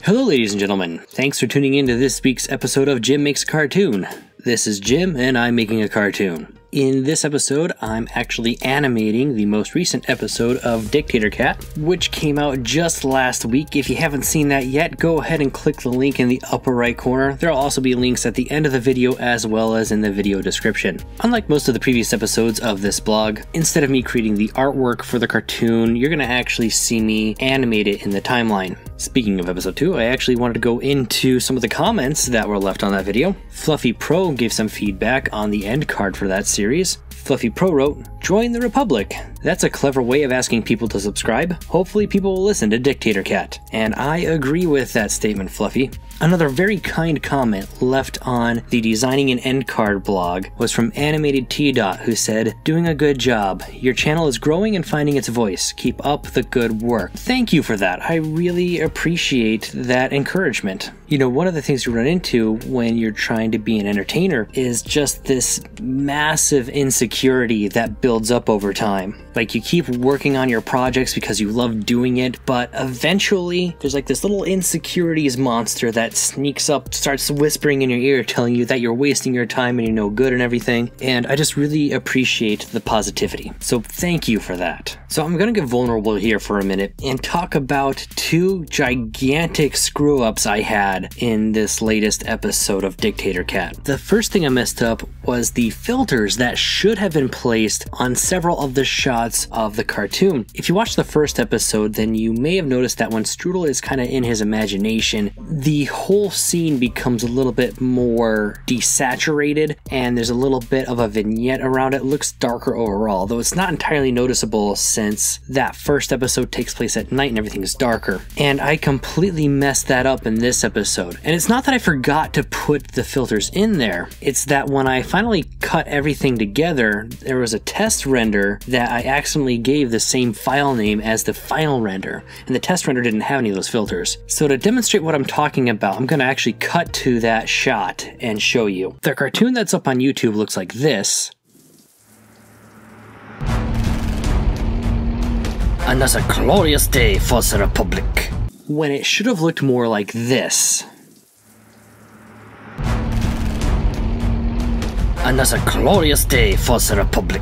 Hello ladies and gentlemen, thanks for tuning in to this week's episode of Jim Makes a Cartoon. This is Jim and I'm making a cartoon. In this episode, I'm actually animating the most recent episode of Dictator Cat, which came out just last week. If you haven't seen that yet, go ahead and click the link in the upper right corner. There will also be links at the end of the video as well as in the video description. Unlike most of the previous episodes of this blog, instead of me creating the artwork for the cartoon, you're going to actually see me animate it in the timeline. Speaking of episode 2, I actually wanted to go into some of the comments that were left on that video. Fluffy Pro gave some feedback on the end card for that series. Fluffy Pro wrote, "Join the Republic." That's a clever way of asking people to subscribe. Hopefully people will listen to Dictator Cat. And I agree with that statement, Fluffy. Another very kind comment left on the Designing an End Card blog was from Animated T. who said, "Doing a good job. Your channel is growing and finding its voice. Keep up the good work." Thank you for that. I really appreciate that encouragement. You know, one of the things you run into when you're trying to be an entertainer is just this massive insecurity that builds up over time. Like, you keep working on your projects because you love doing it, but eventually there's like this little insecurities monster that sneaks up, starts whispering in your ear, telling you that you're wasting your time and you're no good and everything. And I just really appreciate the positivity. So thank you for that. So I'm gonna get vulnerable here for a minute and talk about two gigantic screw-ups I had in this latest episode of Dictator Cat. The first thing I messed up was the filters that should have been placed on several of the shots of the cartoon. If you watched the first episode, then you may have noticed that when Strudel is kind of in his imagination, the whole scene becomes a little bit more desaturated and there's a little bit of a vignette around it. It looks darker overall, though it's not entirely noticeable since that first episode takes place at night and everything is darker. And I completely messed that up in this episode. And it's not that I forgot to put the filters in there, it's that when I finally cut everything together, there was a test render that I accidentally gave the same file name as the final render, and the test render didn't have any of those filters. So to demonstrate what I'm talking about, I'm going to actually cut to that shot and show you. The cartoon that's up on YouTube looks like this. Another glorious day for the Republic. When it should have looked more like this. Another glorious day for the Republic.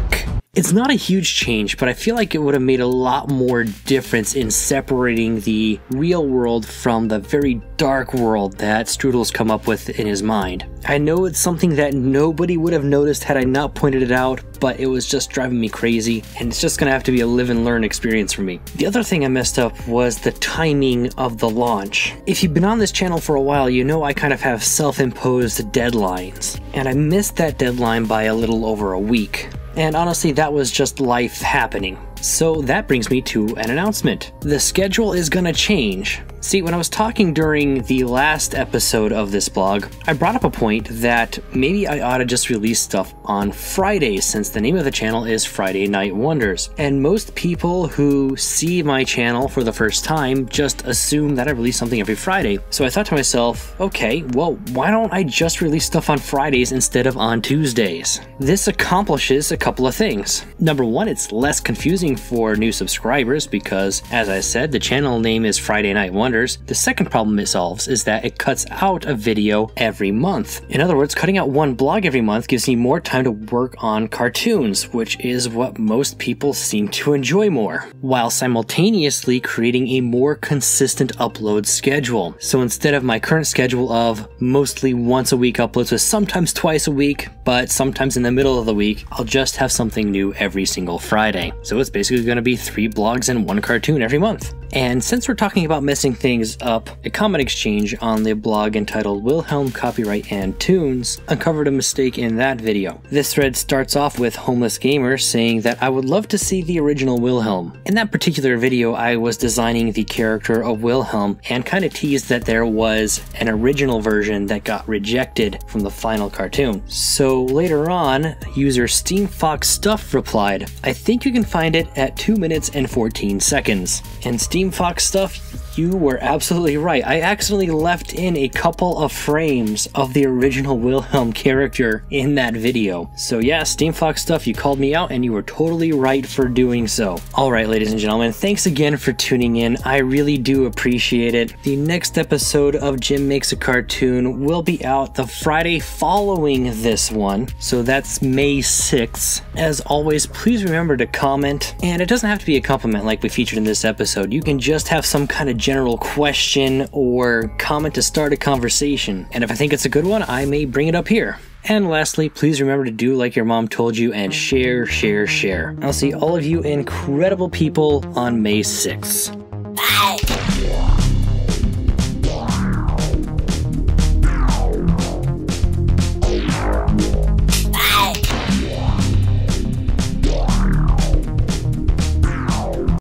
It's not a huge change, but I feel like it would have made a lot more difference in separating the real world from the very dark world that Strudel's come up with in his mind. I know it's something that nobody would have noticed had I not pointed it out, but it was just driving me crazy, and it's just gonna have to be a live and learn experience for me. The other thing I messed up was the timing of the launch. If you've been on this channel for a while, you know I kind of have self-imposed deadlines, and I missed that deadline by a little over a week. And honestly, that was just life happening. So that brings me to an announcement. The schedule is gonna change. See, when I was talking during the last episode of this blog, I brought up a point that maybe I ought to just release stuff on Fridays, since the name of the channel is Friday Night Wonders. And most people who see my channel for the first time just assume that I release something every Friday. So I thought to myself, okay, well, why don't I just release stuff on Fridays instead of on Tuesdays? This accomplishes a couple of things. Number one, it's less confusing for new subscribers because, as I said, the channel name is Friday Night Wonders. The second problem it solves is that it cuts out a video every month. In other words, cutting out one blog every month gives me more time to work on cartoons, which is what most people seem to enjoy more, while simultaneously creating a more consistent upload schedule. So instead of my current schedule of mostly once a week uploads with sometimes twice a week, but sometimes in the middle of the week, I'll just have something new every single Friday. So it's basically going to be 3 blogs and 1 cartoon every month. And since we're talking about messing things up, a comment exchange on the blog entitled Wilhelm Copyright and Tunes uncovered a mistake in that video. This thread starts off with Homeless Gamer saying that I would love to see the original Wilhelm. In that particular video, I was designing the character of Wilhelm and kind of teased that there was an original version that got rejected from the final cartoon. So later on, user SteamFoxStuff replied, "I think you can find it at 2 minutes and 14 seconds. And SteamFoxStuff, You were absolutely right. I accidentally left in a couple of frames of the original Wilhelm character in that video. So yeah, Steam Fox stuff, you called me out and you were totally right for doing so. Alright, ladies and gentlemen, thanks again for tuning in. I really do appreciate it. The next episode of Jim Makes a Cartoon will be out the Friday following this one. So that's May 6th. As always, please remember to comment. And it doesn't have to be a compliment like we featured in this episode. You can just have some kind of general question or comment to start a conversation. And if I think it's a good one, I may bring it up here. And lastly, please remember to do like your mom told you and share, share, share. I'll see all of you incredible people on May 6th.